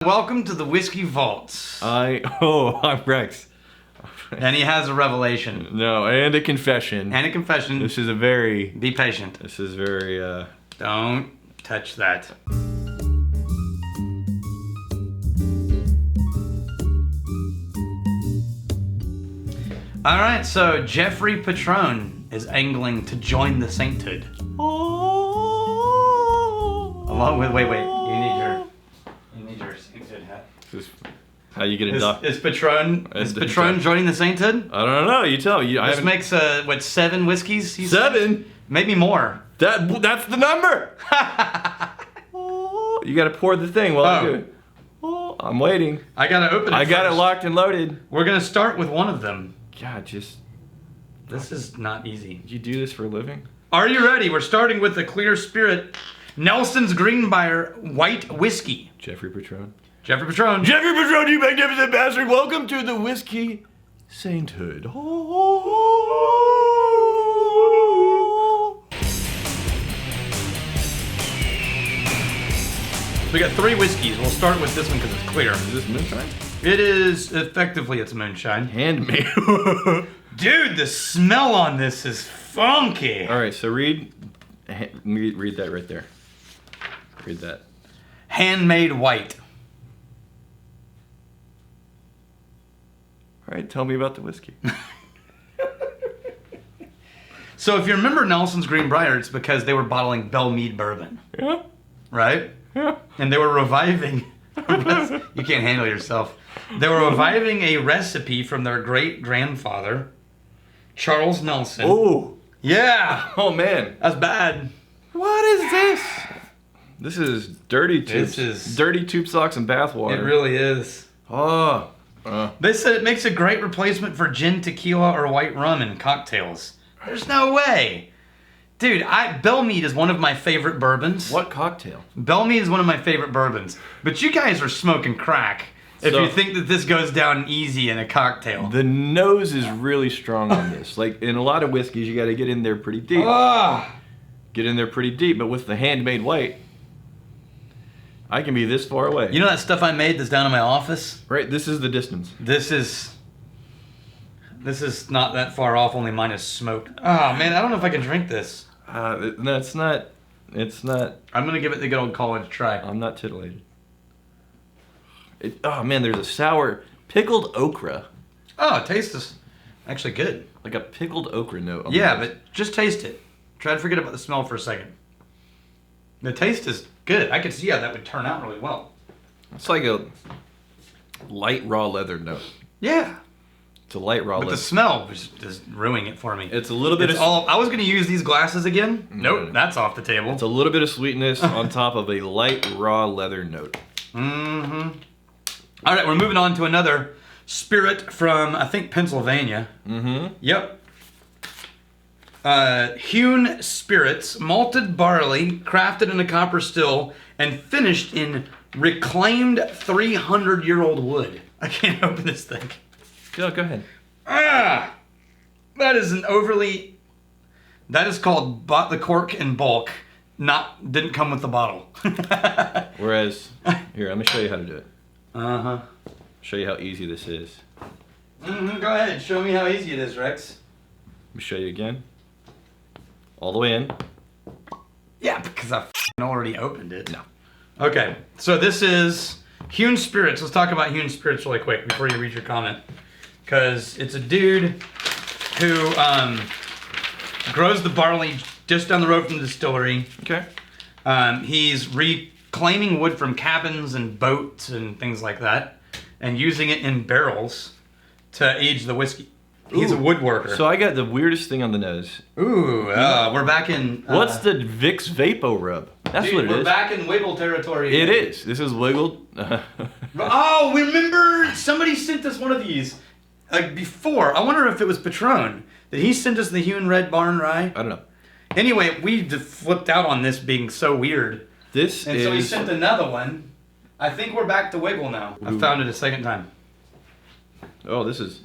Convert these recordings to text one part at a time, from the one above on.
Welcome to the Whiskey Vaults. I'm Rex. And he has a revelation. No, and a confession. And a confession. This is a very... Be patient. This is very, Don't touch that. Alright, so Jeffrey Patron is angling to join the sainthood. Along with... Wait. You need your sainthood hat. This is how you get a Is Patron joining the sainthood? I don't know. You tell me. This makes, 7 whiskeys? 7? Maybe more. That's the number! You gotta pour the thing while I do it. I'm waiting. I gotta open it I got it first. locked and loaded. We're gonna start with one of them. God, This is not easy. You do this for a living? Are you ready? We're starting with the Clear Spirit Nelson's Greenbrier White Whiskey. Jeffrey Patron. Jeffrey Patron, you magnificent bastard! Welcome to the Whiskey Sainthood. We got 3 whiskeys. We'll start with this one because it's clear. Is this moonshine? It is, effectively, it's moonshine. Handmade. Dude, the smell on this is funky. All right, so read that right there. Read that. Handmade white. All right, tell me about the whiskey. So if you remember Nelson's Greenbrier, it's because they were bottling Belle Meade bourbon. Yeah. Right? Yeah. And they were reviving... You can't handle yourself. They were reviving a recipe from their great-grandfather, Charles Nelson. Oh. Yeah! Oh, man. That's bad. What is this? This is dirty tube. Dirty tube socks and bathwater. It really is. Oh. They said it makes a great replacement for gin, tequila, or white rum in cocktails. There's no way. Dude, Belle Meade is one of my favorite bourbons. What cocktail? Belle Meade is one of my favorite bourbons. But you guys are smoking crack if you think that this goes down easy in a cocktail. The nose is really strong on this. Like, in a lot of whiskeys, you got to get in there pretty deep. Get in there pretty deep, but with the handmade white, I can be this far away. You know that stuff I made that's down in my office? Right, this is the distance. This is not that far off, only mine is smoked. Oh man, I don't know if I can drink this. No, it's not. I'm gonna give it the good old college try. I'm not titillated. Oh man, there's a sour pickled okra. Oh, it tastes actually good. Like a pickled okra note. On Yeah, but just taste it. Try to forget about the smell for a second. The taste is good. I could see how that would turn out really well. It's like a light raw leather note. Yeah. It's a light raw But leather. the smell was just ruining it for me. It's a little bit I was going to use these glasses again. Nope, that's off the table. It's a little bit of sweetness on top of a light raw leather note. Mm-hmm. All right, we're moving on to another spirit from, I think, Pennsylvania. Mm-hmm. Yep. Hewn spirits, malted barley, crafted in a copper still, and finished in reclaimed 300-year-old wood. I can't open this thing. Go ahead. That is that is called bought the cork in bulk, didn't come with the bottle. Whereas, here, let me show you how to do it. Uh-huh. Show you how easy this is. Mm-hmm. Go ahead, show me how easy it is, Rex. Let me show you again. All the way in. Yeah, because I already opened it. No. Okay, so this is Hewn Spirits. Let's talk about Hewn Spirits really quick before you read your comment. Because it's a dude who grows the barley just down the road from the distillery. Okay. He's reclaiming wood from cabins and boats and things like that and using it in barrels to age the whiskey. He's a woodworker. So I got the weirdest thing on the nose. Ooh, we're back in... What's the Vicks Vapo Rub? That's dude, what it is. We're back in wiggle territory. It is. This is wiggled. Oh, remember somebody sent us one of these before. I wonder if it was Patron. Did he send us the Hewn Red Barn Rye? I don't know. Anyway, we flipped out on this being so weird. So he sent another one. I think we're back to wiggle now. I found it a second time. Oh, this is...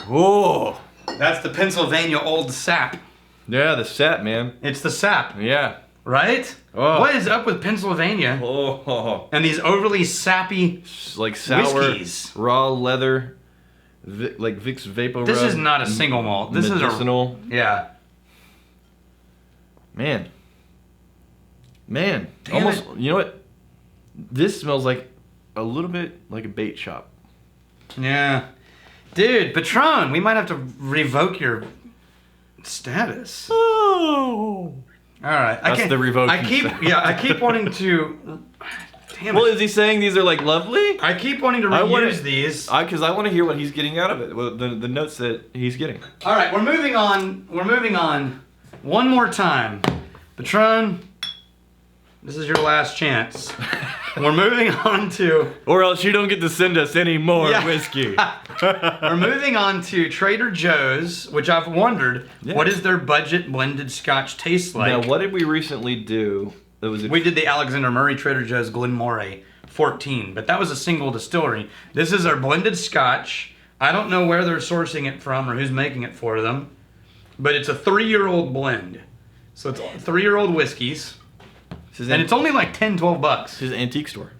Oh! That's the Pennsylvania Old Sap. Yeah, the sap, man. It's the sap. Yeah. Right? Oh. What is up with Pennsylvania and these overly sappy like sour whiskeys? raw leather, like Vicks Vapor This Rub, is not a single malt. This medicinal. is a yeah. Man, Damn almost. it. You know what? This smells like a little bit like a bait shop. Yeah. Dude, Patron, we might have to revoke your status. Oh. All right. That's the revoking I keep wanting to. Damn Well, it. is he saying these are like lovely? I keep wanting to reuse these. Because I want to hear what he's getting out of it. Well, the notes that he's getting. All right, we're moving on. One more time. Patron, this is your last chance. We're moving on to... Or else you don't get to send us any more Yeah. whiskey. We're moving on to Trader Joe's, which I've wondered, what does their budget blended Scotch taste like? Now, what did we recently do? We did the Alexander Murray Trader Joe's Glenmorangie 14, but that was a single distillery. This is our blended Scotch. I don't know where they're sourcing it from or who's making it for them, but it's a 3-year-old blend. So it's 3-year-old whiskeys. And it's only like $10-12. This is an antique store.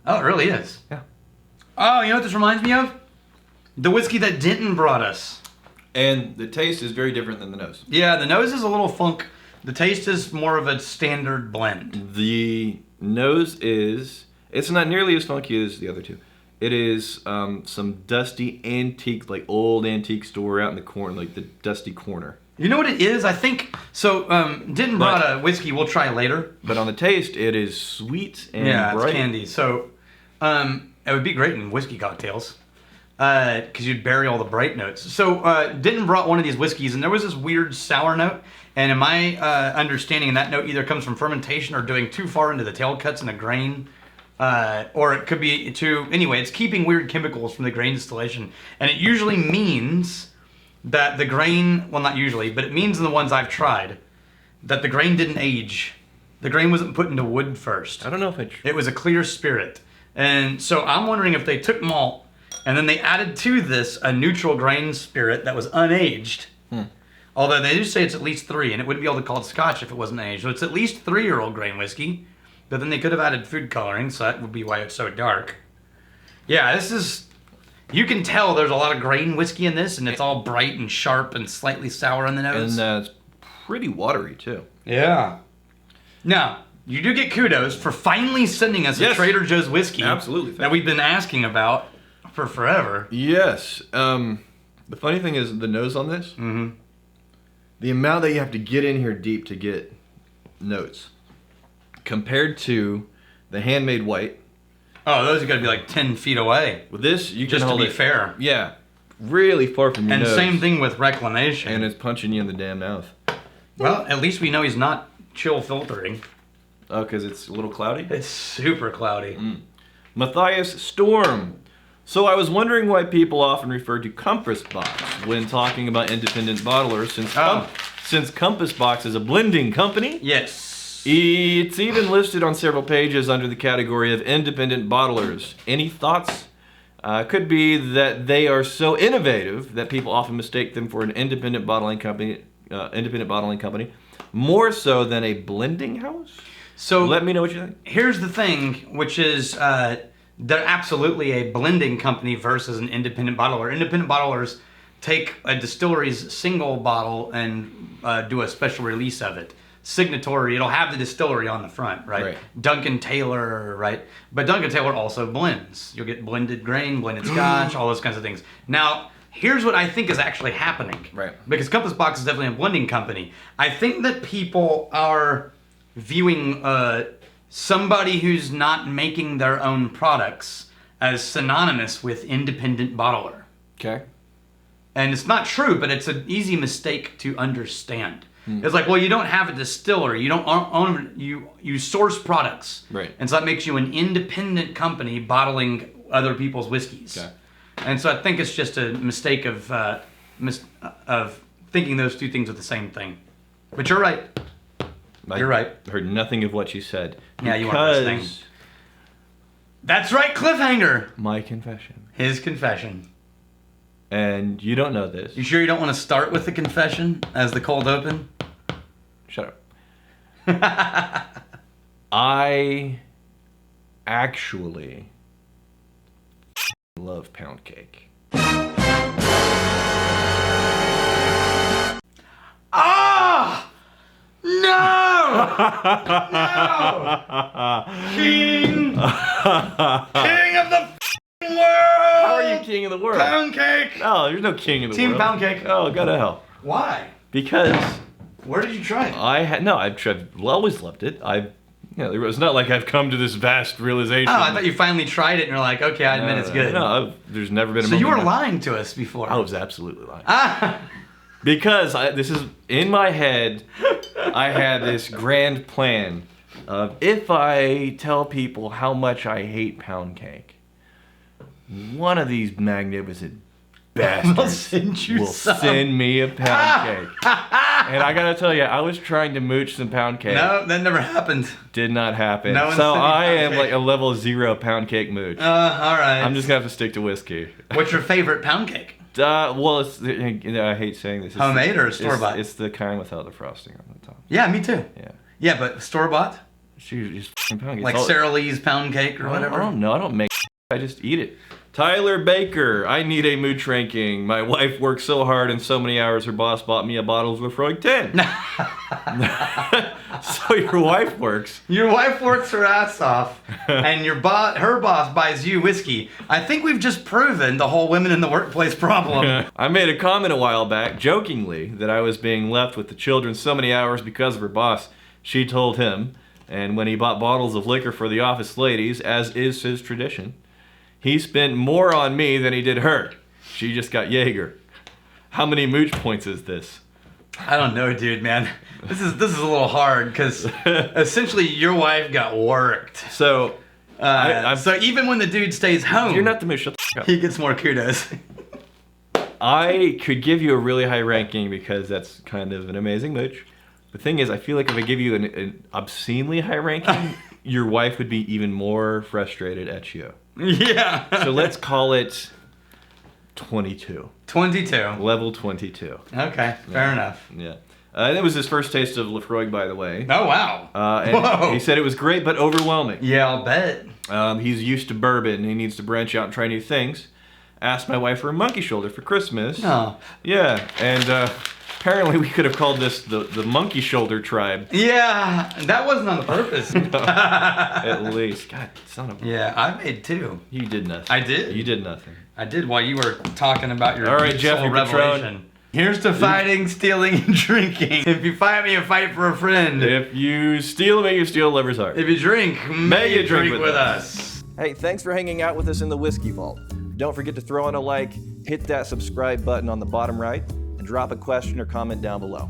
Oh, it really is. Yeah. Oh, you know what this reminds me of? The whiskey that Denton brought us. And the taste is very different than the nose. Yeah, the nose is a little funk. The taste is more of a standard blend. The nose is... It's not nearly as funky as the other two. It is some dusty antique, like old antique store out in the corner, like the dusty corner. You know what it is? I think so. Denton brought a whiskey we'll try later. But on the taste, it is sweet and bright. It's candy. So it would be great in whiskey cocktails because you'd bury all the bright notes. So Denton brought one of these whiskeys, and there was this weird sour note. And in my understanding, that note either comes from fermentation or doing too far into the tail cuts in the grain. Or it could be anyway, it's keeping weird chemicals from the grain distillation. And it usually means that the grain, well, not usually, but it means in the ones I've tried, that the grain didn't age. The grain wasn't put into wood first. I don't know if it was a clear spirit. And so I'm wondering if they took malt and then they added to this a neutral grain spirit that was unaged. Although they do say it's at least 3, and it wouldn't be able to call it Scotch if it wasn't aged. So it's at least 3-year-old grain whiskey. But then they could have added food coloring, so that would be why it's so dark. Yeah, this is... You can tell there's a lot of grain whiskey in this, and it's all bright and sharp and slightly sour on the nose. And it's pretty watery, too. Yeah. Now, you do get kudos for finally sending us a Trader Joe's whiskey. Absolutely. That we've been asking about for forever. Yes. The funny thing is the nose on this, the amount that you have to get in here deep to get notes, compared to the handmade white. Oh, those are going to be like 10 feet away. With this, you can just hold to be fair. Yeah, really far from your nose. And same thing with Reclamation. And it's punching you in the damn mouth. Well, at least we know he's not chill filtering. Oh, because it's a little cloudy? It's super cloudy. Matthias Storm. So I was wondering why people often refer to Compass Box when talking about independent bottlers, since Compass Box is a blending company. Yes. It's even listed on several pages under the category of independent bottlers. Any thoughts? Could be that they are so innovative that people often mistake them for an independent bottling company, more so than a blending house. So let me know what you think. Here's the thing, which is they're absolutely a blending company versus an independent bottler. Independent bottlers take a distillery's single bottle and do a special release of it. Signatory, it'll have the distillery on the front, right? Duncan Taylor, right? But Duncan Taylor also blends. You'll get blended grain, blended Scotch, all those kinds of things. Now, here's what I think is actually happening. Right. Because Compass Box is definitely a blending company. I think that people are viewing somebody who's not making their own products as synonymous with independent bottler. Okay. And it's not true, but it's an easy mistake to understand. It's like, well, you don't have a distillery. You don't own, you source products. Right. And so that makes you an independent company bottling other people's whiskeys. Okay. And so I think it's just a mistake of thinking those two things are the same thing. But you're right. You're right. I heard nothing of what you said. Yeah, you weren't listening. That's right, cliffhanger. My confession. His confession. And you don't know this. You sure you don't want to start with the confession as the cold open? Shut up. I actually love pound cake. Ah! No! No! King! King of the world! How are you king of the world? Pound cake! No, there's no king of the world. Team pound cake. Oh, go to hell. Why? Because Where did you try it? I've always loved it. It's not like I've come to this vast realization. Oh, I thought you finally tried it and you're like, okay, I admit it's good. No, there's never been a So you moment were lying to us before. I was absolutely lying. Ah! Because this is in my head, I had this grand plan of if I tell people how much I hate pound cake, one of these magnificent bastards will send me a pound cake. And I gotta tell you, I was trying to mooch some pound cake. No, that never happened. Did not happen. No one's So sending I pound am cake. like a level 0 pound cake mooch. All right. I'm just gonna have to stick to whiskey. What's your favorite pound cake? Well, I hate saying this. Homemade or store-bought? It's the kind without the frosting on the top. Yeah, me too. Yeah. Yeah, but store-bought? Just pound cake. Like Sara Lee's pound cake or whatever? I don't know. I don't make I just eat it. Tyler Baker, I need a mooch ranking. My wife worked so hard and so many hours her boss bought me a bottle of Lefroy 10. So your wife works. Your wife works her ass off, and her boss buys you whiskey. I think we've just proven the whole women in the workplace problem. I made a comment a while back, jokingly, that I was being left with the children so many hours because of her boss. She told him, and when he bought bottles of liquor for the office ladies, as is his tradition, he spent more on me than he did her. She just got Jaeger. How many mooch points is this? I don't know, dude, man. This is a little hard because essentially your wife got worked. So, so even when the dude stays home, you're not the mooch. Shut the fuck up. he gets more kudos. I could give you a really high ranking because that's kind of an amazing mooch. The thing is, I feel like if I give you an obscenely high ranking, your wife would be even more frustrated at you. Yeah. So let's call it 22. 22. Level 22. Okay, fair enough. Yeah. And it was his first taste of Lefroy, by the way. Oh, wow. And Whoa. he said it was great, but overwhelming. Yeah, I'll bet. He's used to bourbon. He needs to branch out and try new things. Asked my wife for a monkey shoulder for Christmas. Oh. Yeah, and apparently we could have called this the monkey shoulder tribe. Yeah, that wasn't on purpose. At least. God, son of a... Yeah, I made two. You did nothing. I did? You did nothing. I did while you were talking about your All right, Jeff, soul your revelation. Patron. Here's to fighting, stealing, and drinking. If you fight me, you fight for a friend. If you steal me, you steal a lover's heart. If you drink, may you drink with us. us. Hey, thanks for hanging out with us in the Whiskey Vault. Don't forget to throw in a like, hit that subscribe button on the bottom right, and drop a question or comment down below.